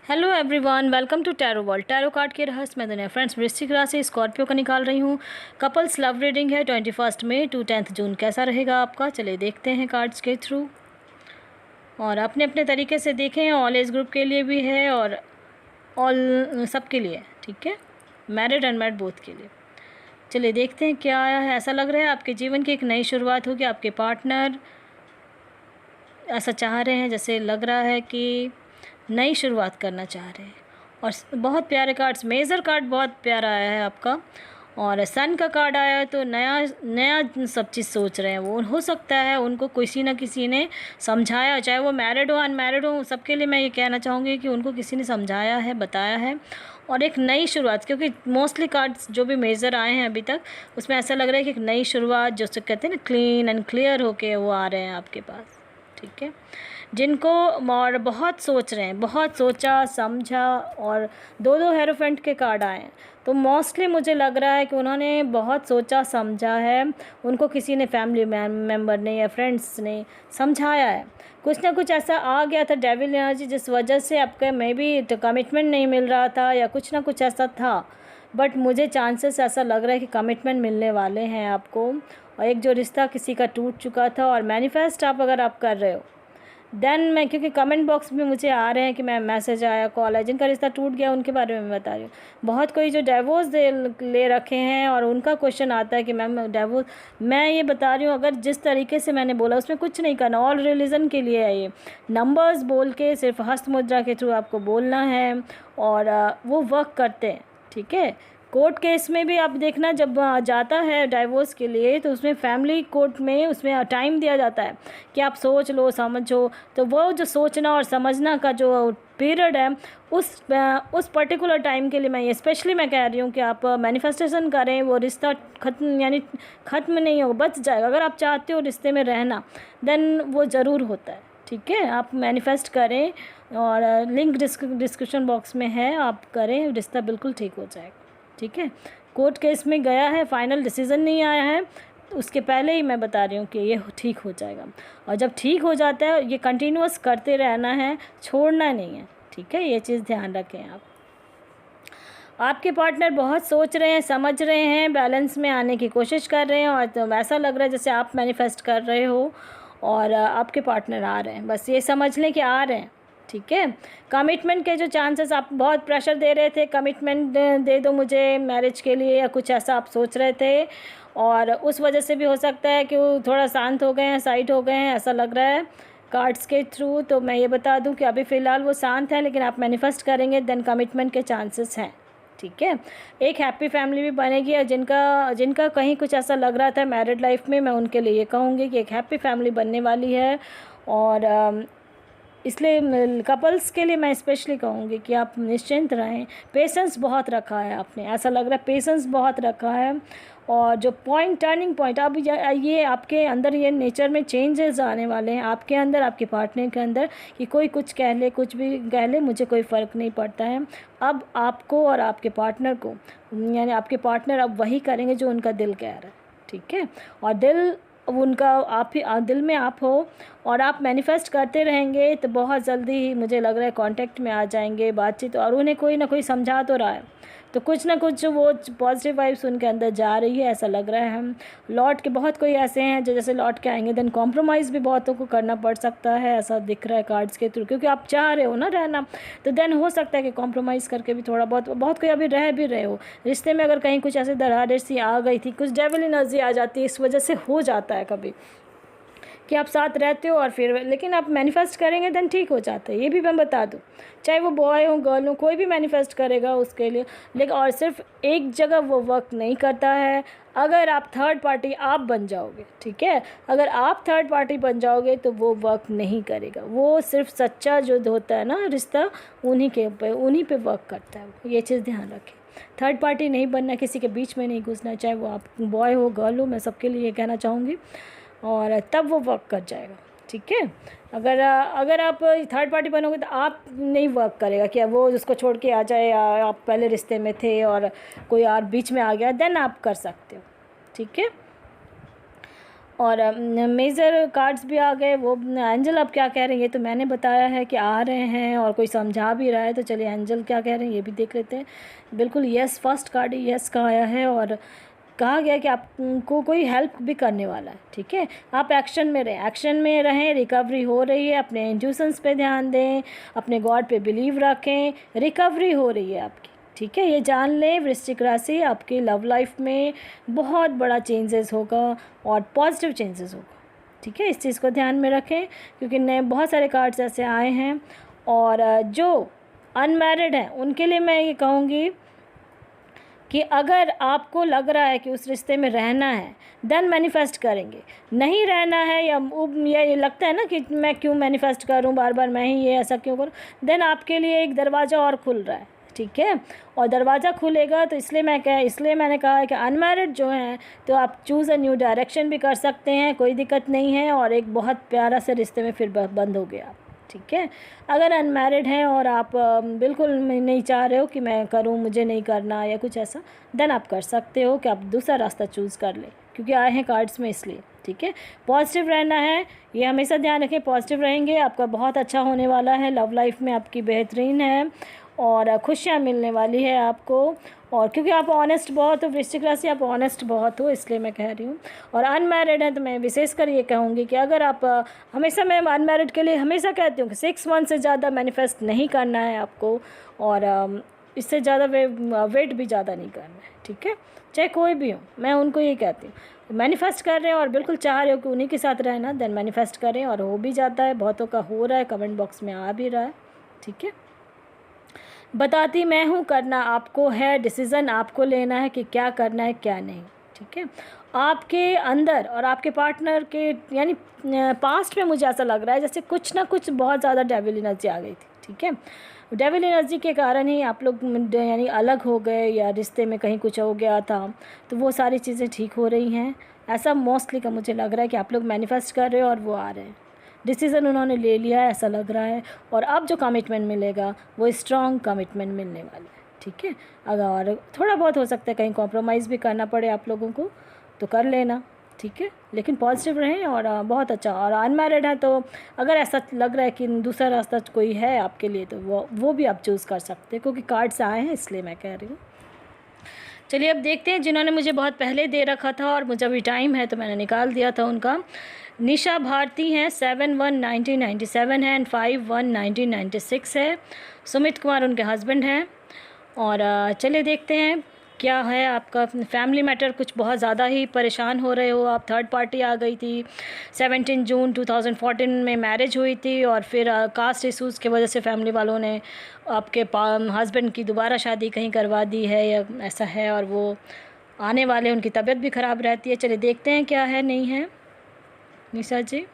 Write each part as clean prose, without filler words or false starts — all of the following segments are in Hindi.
Hello everyone, welcome to tarot world. Tarot card के रहस्य में दुनिया। फ्रेंड्स, वृश्चिक राशि स्कॉर्पियो का निकाल रही हूँ। कपल्स लव रीडिंग है 21 मई टू 10 जून। कैसा रहेगा आपका, चलिए देखते हैं कार्ड्स के थ्रू। और अपने अपने तरीके से देखें, ऑल एज ग्रुप के लिए भी है और ऑल सबके लिए, ठीक है, मैरिड अनमैरिड बोथ के लिए। चलिए देखते हैं क्या आया है। ऐसा लग रहा है आपके जीवन की एक नई शुरुआत होगी। आपके पार्टनर ऐसा चाह रहे हैं, जैसे लग रहा है कि नई शुरुआत करना चाह रहे हैं। और बहुत प्यारे कार्ड्स, मेजर कार्ड बहुत प्यारा आया है आपका। और सन का कार्ड आया है, तो नया नया सब चीज़ सोच रहे हैं वो। हो सकता है उनको किसी न किसी ने समझाया, चाहे वो मैरिड हो अनमैरिड हो, सबके लिए मैं ये कहना चाहूँगी कि उनको किसी ने समझाया है, बताया है। और एक नई शुरुआत, क्योंकि मोस्टली कार्ड्स जो भी मेजर आए हैं अभी तक, उसमें ऐसा लग रहा है कि एक नई शुरुआत, जो कहते हैं ना, क्लीन एंड क्लियर होके वो आ रहे हैं आपके पास, ठीक है। जिनको और बहुत सोच रहे हैं, बहुत सोचा समझा, और दो दो हेरोफेंट के कार्ड आए हैं, तो मोस्टली मुझे लग रहा है कि उन्होंने बहुत सोचा समझा है। उनको किसी ने, फैमिली मेम्बर ने या फ्रेंड्स ने समझाया है। कुछ ना कुछ ऐसा आ गया था डेविल एनर्जी, जिस वजह से आपका मे बी कमिटमेंट नहीं मिल रहा था, या कुछ ना कुछ ऐसा था। बट मुझे चांसेस ऐसा लग रहा है कि कमिटमेंट मिलने वाले हैं आपको। और एक जो रिश्ता किसी का टूट चुका था, और मैनिफेस्ट अगर आप कर रहे हो, देन मैं, क्योंकि कमेंट बॉक्स में मुझे आ रहे हैं कि मैं मैसेज आया, कॉल है, जिनका रिश्ता टूट गया उनके बारे में मैं बता रही हूँ। बहुत कोई जो डिवोर्स ले रखे हैं, और उनका क्वेश्चन आता है कि मैम डिवोर्स, मैं ये बता रही हूँ, अगर जिस तरीके से मैंने बोला उसमें कुछ नहीं करना, ऑल रिलीजन के लिए है ये। नंबर्स बोल के सिर्फ हस्त मुद्रा के थ्रू आपको बोलना है, और वो वर्क करते हैं, ठीक है। कोर्ट केस में भी आप देखना, जब जाता है डाइवोर्स के लिए, तो उसमें फैमिली कोर्ट में उसमें टाइम दिया जाता है कि आप सोच लो, समझो। तो वो जो सोचना और समझना का जो पीरियड है, उस पर्टिकुलर टाइम के लिए मैं ये स्पेशली मैं कह रही हूँ कि आप मैनिफेस्टेशन करें। वो रिश्ता ख़त्म, यानी ख़त्म नहीं होगा, बच जाएगा। अगर आप चाहते हो रिश्ते में रहना, देन वो ज़रूर होता है, ठीक है। आप मैनिफेस्ट करें, और लिंक डिस्क्रिप्शन बॉक्स में है, आप करें, रिश्ता बिल्कुल ठीक हो जाएगा, ठीक है। कोर्ट केस में गया है, फाइनल डिसीज़न नहीं आया है, तो उसके पहले ही मैं बता रही हूँ कि ये ठीक हो जाएगा। और जब ठीक हो जाता है, ये कंटिन्यूअस करते रहना है, छोड़ना नहीं है, ठीक है। ये चीज़ ध्यान रखें आप। आपके पार्टनर बहुत सोच रहे हैं, समझ रहे हैं, बैलेंस में आने की कोशिश कर रहे हैं, और तो ऐसा लग रहा है जैसे आप मैनिफेस्ट कर रहे हो और आपके पार्टनर आ रहे हैं। बस ये समझ लें कि आ रहे हैं, ठीक है। कमिटमेंट के जो चांसेस, आप बहुत प्रेशर दे रहे थे, कमिटमेंट दे दो मुझे मैरिज के लिए, या कुछ ऐसा आप सोच रहे थे, और उस वजह से भी हो सकता है कि वो थोड़ा शांत हो गए हैं, साइड हो गए हैं, ऐसा लग रहा है कार्ड्स के थ्रू। तो मैं ये बता दूं कि अभी फ़िलहाल वो शांत है, लेकिन आप मैनिफेस्ट करेंगे, देन कमिटमेंट के चांसेस हैं, ठीक है। एक हैप्पी फैमिली भी बनेगी। और जिनका कहीं कुछ ऐसा लग रहा था मैरिड लाइफ में, मैं उनके लिए ये कहूँगी कि एक हैप्पी फैमिली बनने वाली है। और इसलिए कपल्स के लिए मैं स्पेशली कहूँगी कि आप निश्चिंत रहें। पेशेंस बहुत रखा है आपने, ऐसा लग रहा है पेशेंस बहुत रखा है। और जो टर्निंग पॉइंट, अब ये आपके अंदर ये नेचर में चेंजेस आने वाले हैं आपके अंदर, आपके पार्टनर के अंदर, कि कोई कुछ कह ले, कुछ भी कह ले, मुझे कोई फ़र्क नहीं पड़ता है। अब आपको और आपके पार्टनर को, यानी आपके पार्टनर अब वही करेंगे जो उनका दिल कह रहा है, ठीक है। और दिल उनका, आप ही दिल में आप हो, और आप मैनिफेस्ट करते रहेंगे, तो बहुत जल्दी ही मुझे लग रहा है कांटेक्ट में आ जाएंगे, बातचीत। और उन्हें कोई ना कोई समझा तो रहा है, तो कुछ ना कुछ वो पॉजिटिव वाइब्स उनके अंदर जा रही है, ऐसा लग रहा है। हम लौट के, बहुत कोई ऐसे हैं जो जैसे लौट के आएंगे, देन कॉम्प्रोमाइज़ भी बहुतों को करना पड़ सकता है, ऐसा दिख रहा है कार्ड्स के थ्रू, क्योंकि आप चाह रहे हो ना रहना, तो देन हो सकता है कि कॉम्प्रोमाइज़ करके भी थोड़ा बहुत कोई अभी रह भी रहे हो रिश्ते में। अगर कहीं कुछ ऐसे दरारें सी आ गई थी, कुछ डेविल एनर्जी आ जाती है, इस वजह से हो जाता है कभी कि आप साथ रहते हो, और फिर लेकिन आप मैनिफेस्ट करेंगे, देन ठीक हो जाता है। ये भी मैं बता दूँ, चाहे वो बॉय हो गर्ल हो, कोई भी मैनिफेस्ट करेगा उसके लिए। लेकिन और सिर्फ एक जगह वो वर्क नहीं करता है, अगर आप थर्ड पार्टी आप बन जाओगे, ठीक है। अगर आप थर्ड पार्टी बन जाओगे तो वो वर्क नहीं करेगा। वो सिर्फ सच्चा जो होता है ना रिश्ता, उन्हीं पे वर्क करता है। ये चीज़ ध्यान रखें, थर्ड पार्टी नहीं बनना, किसी के बीच में नहीं घुसना, चाहे वो आप बॉय हो गर्ल हो, मैं सबके लिए ये कहना चाहूँगी। और तब वो वर्क कर जाएगा, ठीक है। अगर आप थर्ड पार्टी बनोगे तो आप नहीं वर्क करेगा कि वो उसको छोड़ के आ जाए, या आप पहले रिश्ते में थे और कोई और बीच में आ गया, देन आप कर सकते हो, ठीक है। और मेजर कार्ड्स भी आ गए। वो एंजल अब क्या कह रहे हैं, ये तो मैंने बताया है कि आ रहे हैं और कोई समझा भी रहा है, तो चलिए एंजल क्या कह रहे हैं ये भी देख लेते हैं। बिल्कुल यस, फर्स्ट कार्ड यस का आया है और कहा गया कि आपको कोई हेल्प भी करने वाला है। ठीक है, आप एक्शन में रहें, रिकवरी हो रही है, अपने इंट्यूशंस पे ध्यान दें, अपने गॉड पे बिलीव रखें, रिकवरी हो रही है आपकी। ठीक है, ये जान लें वृश्चिक राशि, आपकी लव लाइफ में बहुत बड़ा चेंजेस होगा और पॉजिटिव चेंजेस होगा। ठीक है, इस चीज़ को ध्यान में रखें क्योंकि नए बहुत सारे कार्ड्स ऐसे आए हैं। और जो अनमैरिड हैं उनके लिए मैं ये कहूँगी कि अगर आपको लग रहा है कि उस रिश्ते में रहना है देन मैनिफेस्ट करेंगे, नहीं रहना है या ये लगता है ना कि मैं क्यों मैनिफेस्ट करूं बार बार, मैं ही ये ऐसा क्यों करूं, देन आपके लिए एक दरवाज़ा और खुल रहा है। ठीक है, और दरवाज़ा खुलेगा तो इसलिए मैंने कहा है कि अनमैरिड जो हैं तो आप चूज़ अ न्यू डायरेक्शन भी कर सकते हैं, कोई दिक्कत नहीं है, और एक बहुत प्यारा से रिश्ते में फिर बंद हो गया। ठीक है, अगर अनमैरिड हैं और आप बिल्कुल नहीं चाह रहे हो कि मैं करूं, मुझे नहीं करना या कुछ ऐसा, देन आप कर सकते हो कि आप दूसरा रास्ता चूज़ कर लें क्योंकि आए हैं कार्ड्स में इसलिए। ठीक है, पॉजिटिव रहना है, ये हमेशा ध्यान रखें, पॉजिटिव रहेंगे, आपका बहुत अच्छा होने वाला है, लव लाइफ में आपकी बेहतरीन है और खुशियाँ मिलने वाली है आपको। और क्योंकि आप ऑनेस्ट बहुत हो, वृश्चिक राशि आप ऑनेस्ट बहुत हो, इसलिए मैं कह रही हूँ। और अनमैरिड हैं तो मैं विशेषकर ये कहूँगी कि अगर आप हमेशा, मैं अनमैरिड के लिए हमेशा कहती हूँ कि 6 मंथ से ज़्यादा मैनिफेस्ट नहीं करना है आपको और इससे ज़्यादा वेट भी ज़्यादा नहीं करना है। ठीक है, चाहे कोई भी हो, मैं उनको ये कहती हूँ मैनिफेस्ट कर रहे हैं और बिल्कुल चाह रहे हो कि उन्हीं के साथ रहना, देन मैनिफेस्ट करें और हो भी जाता है, बहुतों का हो रहा है, कमेंट बॉक्स में आ भी रहा है। ठीक है, बताती मैं हूँ, करना आपको है, डिसीज़न आपको लेना है कि क्या करना है क्या नहीं। ठीक है, आपके अंदर और आपके पार्टनर के यानी पास्ट में मुझे ऐसा लग रहा है जैसे कुछ ना कुछ बहुत ज़्यादा डेविल एनर्जी आ गई थी। ठीक है, डेविल एनर्जी के कारण ही आप लोग यानी अलग हो गए या रिश्ते में कहीं कुछ हो गया था, तो वो सारी चीज़ें ठीक हो रही हैं, ऐसा मोस्टली का मुझे लग रहा है कि आप लोग मैनिफेस्ट कर रहे हो और वो आ रहे हैं, डिसीज़न उन्होंने ले लिया है ऐसा लग रहा है। और अब जो कमिटमेंट मिलेगा वो स्ट्रॉन्ग कमिटमेंट मिलने वाला है। ठीक है, अगर थोड़ा बहुत हो सकता है कहीं कॉम्प्रोमाइज़ भी करना पड़े आप लोगों को तो कर लेना। ठीक है, लेकिन पॉजिटिव रहें और बहुत अच्छा। और अनमैरिड है तो अगर ऐसा लग रहा है कि दूसरा रास्ता कोई है आपके लिए तो वो भी आप चूज़ कर सकते हैं क्योंकि कार्ड्स आए हैं इसलिए मैं कह रही हूँ। चलिए अब देखते हैं जिन्होंने मुझे बहुत पहले दे रखा था और मुझे अभी टाइम है तो मैंने निकाल दिया था उनका। निशा भारती हैं, 7/1/1997 है एंड 5/1/1996 है। सुमित कुमार उनके हस्बैंड हैं। और चलिए देखते हैं क्या है आपका फैमिली मैटर, कुछ बहुत ज़्यादा ही परेशान हो रहे हो आप, थर्ड पार्टी आ गई थी, 17 जून 2014 में मैरिज हुई थी और फिर कास्ट इशूज़ की वजह से फैमिली वालों ने आपके हस्बैंड की दोबारा शादी कहीं करवा दी है या ऐसा है और वो आने वाले, उनकी तबीयत भी ख़राब रहती है। चलिए देखते हैं क्या है नहीं है। निशा जी,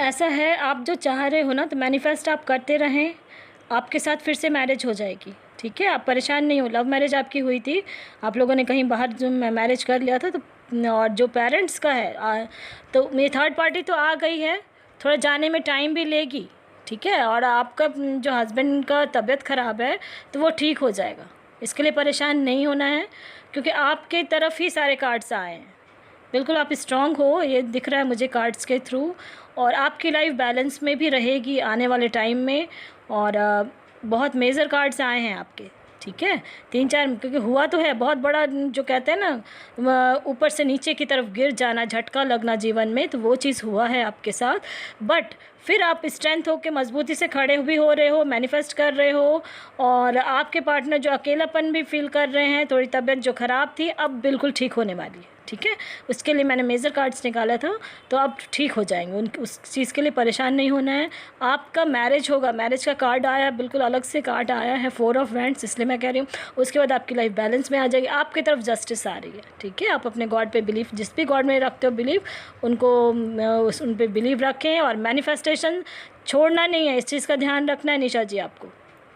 ऐसा है आप जो चाह रहे हो ना तो मैनिफेस्ट आप करते रहें, आपके साथ फिर से मैरिज हो जाएगी। ठीक है, आप परेशान नहीं हो, लव मैरिज आपकी हुई थी, आप लोगों ने कहीं बाहर जो मैरिज कर लिया था तो, और जो पेरेंट्स का है तो मेरी थर्ड पार्टी तो आ गई है, थोड़ा जाने में टाइम भी लेगी। ठीक है, और आपका जो हस्बैंड का तबीयत ख़राब है तो वो ठीक हो जाएगा, इसके लिए परेशान नहीं होना है क्योंकि आपके तरफ ही सारे कार्ड्स आए हैं। बिल्कुल आप स्ट्रॉन्ग हो, ये दिख रहा है मुझे कार्ड्स के थ्रू, और आपकी लाइफ बैलेंस में भी रहेगी आने वाले टाइम में। और बहुत मेजर कार्ड्स आए हैं आपके। ठीक है, 3-4 क्योंकि हुआ तो है बहुत बड़ा, जो कहते हैं ना ऊपर से नीचे की तरफ गिर जाना, झटका लगना जीवन में, तो वो चीज़ हुआ है आपके साथ। बट फिर आप स्ट्रेंथ हो के मजबूती से खड़े भी हो रहे हो, मैनिफेस्ट कर रहे हो, और आपके पार्टनर जो अकेलापन भी फील कर रहे हैं, थोड़ी तबीयत जो ख़राब थी अब बिल्कुल ठीक होने वाली है। ठीक है, उसके लिए मैंने मेजर कार्ड्स निकाला था तो अब ठीक हो जाएंगे, उस चीज़ के लिए परेशान नहीं होना है। आपका मैरिज होगा, मैरिज का कार्ड आया, बिल्कुल अलग से कार्ड आया है, 4 ऑफ वैंड्स, इसलिए मैं कह रही हूँ। उसके बाद आपकी लाइफ बैलेंस में आ जाएगी, आपकी तरफ जस्टिस आ रही है। ठीक है, आप अपने गॉड पे बिलीव, जिस भी गॉड में रखते हो बिलीव, उनको उन पर बिलीव रखें और मैनिफेस्टेशन छोड़ना नहीं है, इस चीज़ का ध्यान रखना है निशा जी आपको।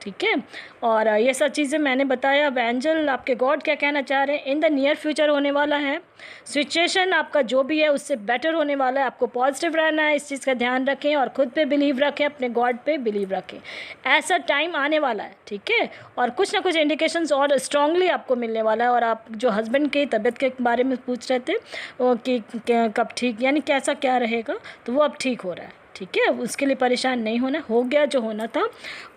ठीक है। और ये सब चीज़ें मैंने बताया। अब एंजल आपके गॉड क्या कहना चाह रहे हैं, इन द नियर फ्यूचर होने वाला है, सिचुएशन आपका जो भी है उससे बेटर होने वाला है। आपको पॉजिटिव रहना है, इस चीज़ का ध्यान रखें और ख़ुद पे बिलीव रखें, अपने गॉड पे बिलीव रखें। ऐसा टाइम आने वाला है, ठीक है। और कुछ ना कुछ इंडिकेशंस और स्ट्रांगली आपको मिलने वाला है। और आप जो हस्बैंड की तबीयत के बारे में पूछ रहे थे कि कब ठीक, यानी कैसा क्या रहेगा, तो वो अब ठीक हो रहा है, ठीक है। उसके लिए परेशान नहीं होना, हो गया जो होना था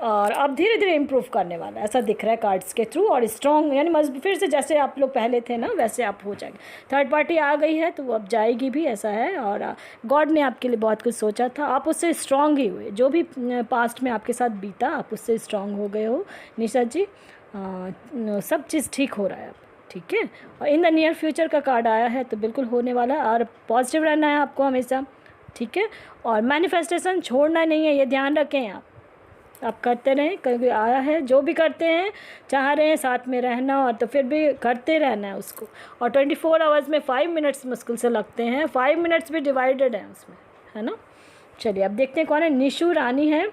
और अब धीरे धीरे इम्प्रूव करने वाला है, ऐसा दिख रहा है कार्ड्स के थ्रू। और स्ट्रॉन्ग यानी फिर से जैसे आप लोग पहले थे ना वैसे आप हो जाएंगे। थर्ड पार्टी आ गई है तो वो अब जाएगी भी, ऐसा है। और गॉड ने आपके लिए बहुत कुछ सोचा था, आप उससे स्ट्रॉन्ग ही हुए। जो भी पास्ट में आपके साथ बीता आप उससे स्ट्रॉन्ग हो गए हो निशा जी। सब चीज़ ठीक हो रहा है अब, ठीक है। और इन द नियर फ्यूचर का कार्ड आया है तो बिल्कुल होने वाला है। और पॉजिटिव रहना है आपको हमेशा, ठीक है। और मैनिफेस्टेशन छोड़ना नहीं है, ये ध्यान रखें। आप करते रहें, कभी आया है जो भी करते हैं, चाह रहे हैं साथ में रहना और तो फिर भी करते रहना है उसको। और 24 आवर्स में 5 मिनट्स मुश्किल से लगते हैं, 5 मिनट्स भी डिवाइडेड हैं उसमें, है ना। चलिए अब देखते हैं कौन है। निशु रानी है,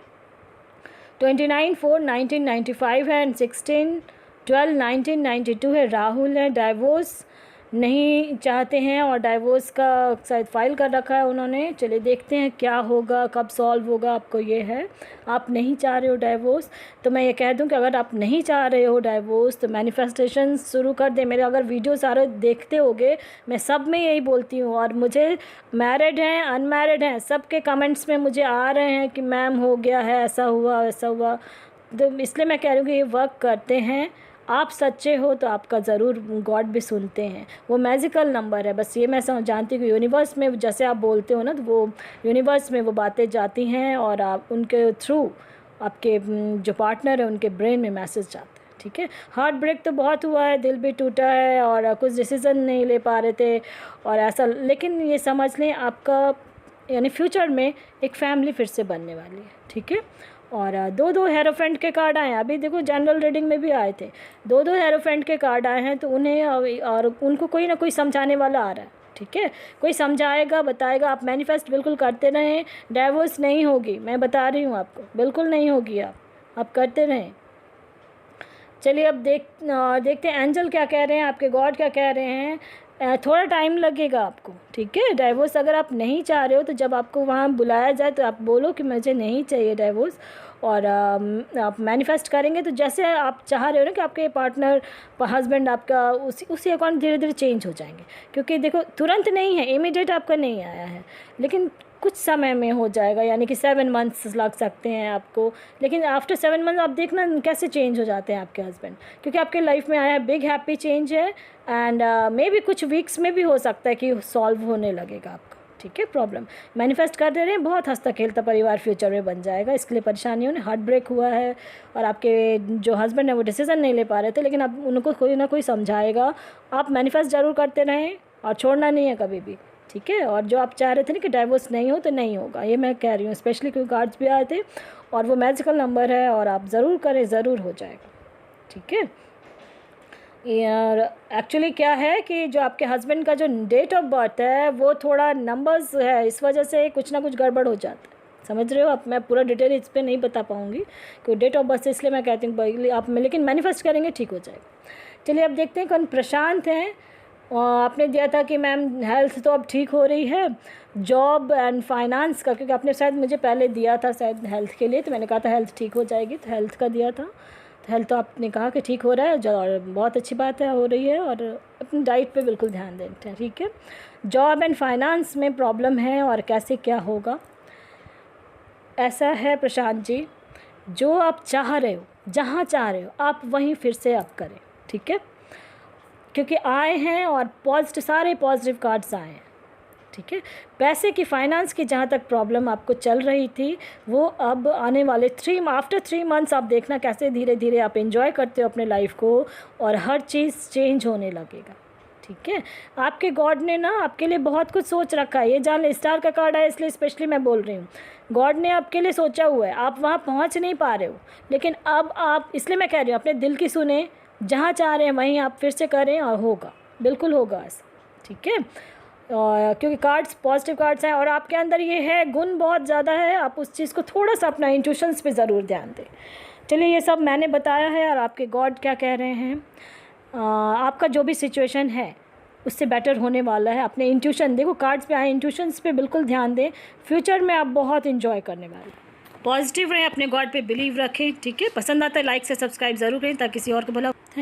29/4/1995 है, एंड 16/12/1992 है। राहुल है, डाइवोर्स नहीं चाहते हैं और डाइवोर्स का शायद फाइल कर रखा है उन्होंने। चलिए देखते हैं क्या होगा, कब सॉल्व होगा। आपको ये है, आप नहीं चाह रहे हो डाइवोर्स, तो मैं ये कह दूं कि अगर आप नहीं चाह रहे हो डाइवोर्स तो मैनिफेस्टेशन शुरू कर दें। मेरे अगर वीडियो सारे देखते होगे, मैं सब में यही बोलती हूँ। और मुझे मैरिड हैं, अनमैरिड हैं, सब के कमेंट्स में मुझे आ रहे हैं कि मैम हो गया है, ऐसा हुआ वैसा हुआ। तो इसलिए मैं कह रही हूँ कि ये वर्क करते हैं। आप सच्चे हो तो आपका ज़रूर गॉड भी सुनते हैं। वो मैजिकल नंबर है, बस ये मैं जानती हूँ कि यूनिवर्स में जैसे आप बोलते हो ना, तो वो यूनिवर्स में वो बातें जाती हैं और आप उनके थ्रू आपके जो पार्टनर है उनके ब्रेन में मैसेज जाते हैं, ठीक है। हार्ट ब्रेक तो बहुत हुआ है, दिल भी टूटा है और कुछ डिसीज़न नहीं ले पा रहे थे और ऐसा। लेकिन ये समझ लें आपका यानी फ्यूचर में एक फैमिली फिर से बनने वाली है, ठीक है। और दो हेरोफ्रेंड के कार्ड आए हैं। अभी देखो जनरल रीडिंग में भी आए थे, दो हेरोफ्रेंड के कार्ड आए हैं। तो उन्हें और उनको कोई ना कोई समझाने वाला आ रहा है, ठीक है। कोई समझाएगा, बताएगा। आप मैनिफेस्ट बिल्कुल करते रहें, डाइवोर्स नहीं होगी, मैं बता रही हूँ आपको, बिल्कुल नहीं होगी। आप करते रहें। चलिए अब देखते हैं एंजल क्या कह रहे हैं, आपके गॉड क्या कह रहे हैं। थोड़ा टाइम लगेगा आपको, ठीक है। डाइवोर्स अगर आप नहीं चाह रहे हो तो जब आपको वहाँ बुलाया जाए तो आप बोलो कि मुझे नहीं चाहिए डाइवोर्स। और आप मैनिफेस्ट करेंगे तो जैसे आप चाह रहे हो ना कि आपके पार्टनर हस्बैंड आपका उसी अकॉर्डिंग धीरे धीरे चेंज हो जाएंगे। क्योंकि देखो तुरंत नहीं है, इमीडिएट आपका नहीं आया है, लेकिन कुछ समय में हो जाएगा। यानी कि 7 मंथ्स लग सकते हैं आपको, लेकिन आफ्टर 7 मंथ आप देखना कैसे चेंज हो जाते हैं आपके हस्बैंड। क्योंकि आपके लाइफ में आया है, बिग हैप्पी चेंज है। एंड मे बी कुछ वीक्स में भी हो सकता है कि सॉल्व होने लगेगा आपका, ठीक है। प्रॉब्लम मैनिफेस्ट कर दे रहे हैं, बहुत हंसता खेलता परिवार फ्यूचर में बन जाएगा। इसके लिए परेशानी होने, हार्ट ब्रेक हुआ है और आपके जो हस्बैंड है वो डिसीज़न नहीं ले पा रहे थे, लेकिन अब उनको कोई ना कोई समझाएगा। आप मैनिफेस्ट ज़रूर करते रहें और छोड़ना नहीं है कभी भी, ठीक है। और जो आप चाह रहे थे ना कि डाइवोर्स नहीं हो तो नहीं होगा, ये मैं कह रही हूँ। स्पेशली क्योंकि कार्ड्स भी आए थे और वो मैजिकल नंबर है और आप ज़रूर करें, ज़रूर हो जाएगा, ठीक है। यार एक्चुअली क्या है कि जो आपके हस्बैंड का जो डेट ऑफ बर्थ है वो थोड़ा नंबर्स है, इस वजह से कुछ ना कुछ गड़बड़ हो जाता है, समझ रहे हो आप। मैं पूरा डिटेल इस पर नहीं बता पाऊँगी कि डेट ऑफ बर्थ से, इसलिए मैं कहती हूँ आप लेकिन मैनिफेस्ट करेंगे ठीक हो जाएगा। चलिए अब देखते हैं कौन। प्रशांत हैं, आपने दिया था कि मैम हेल्थ तो अब ठीक हो रही है, जॉब एंड फाइनेंस का, क्योंकि आपने शायद मुझे पहले दिया था शायद हेल्थ के लिए, तो मैंने कहा था हेल्थ ठीक हो जाएगी, तो हेल्थ का दिया था। तो हेल्थ तो आपने कहा कि ठीक हो रहा है, और बहुत अच्छी बात है, हो रही है। और अपनी डाइट पे बिल्कुल ध्यान देते हैं, ठीक है। जॉब एंड फाइनेंस में प्रॉब्लम है और कैसे क्या होगा, ऐसा है प्रशांत जी, जो आप चाह रहे हो, जहाँ चाह रहे हो आप वहीं फिर से आप करें, ठीक है। क्योंकि आए हैं और सारे पॉजिटिव कार्ड्स आए हैं, ठीक है। पैसे की, फाइनेंस की जहाँ तक प्रॉब्लम आपको चल रही थी वो अब आने वाले आफ्टर 3 मंथ्स आप देखना कैसे धीरे धीरे आप एंजॉय करते हो अपने लाइफ को और हर चीज़ चेंज होने लगेगा, ठीक है। आपके गॉड ने ना आपके लिए बहुत कुछ सोच रखा है, ये जान ले। स्टार का कार्ड है इसलिए स्पेशली मैं बोल रही हूँ, गॉड ने आपके लिए सोचा हुआ है, आप वहाँ पहुँच नहीं पा रहे हो, लेकिन अब आप, इसलिए मैं कह रही हूँ अपने दिल की सुने, जहाँ चाह रहे हैं वहीं आप फिर से करें और होगा, बिल्कुल होगा ऐसा, ठीक है। और क्योंकि कार्ड्स पॉजिटिव कार्ड्स हैं और आपके अंदर ये है, गुण बहुत ज़्यादा है, आप उस चीज़ को थोड़ा सा अपना इंट्यूशंस पे ज़रूर ध्यान दें। चलिए, ये सब मैंने बताया है और आपके गॉड क्या कह रहे हैं। आपका जो भी सिचुएशन है उससे बेटर होने वाला है। अपने इंट्यूशन देखो, कार्ड्स पे आए, इंट्यूशंस पे बिल्कुल ध्यान दें। फ्यूचर में आप बहुत इंजॉय करने वाले। पॉजिटिव रहें, अपने गॉड पे बिलीव रखें, ठीक है। पसंद आता है लाइक से सब्सक्राइब ज़रूर करें ताकि किसी और को भला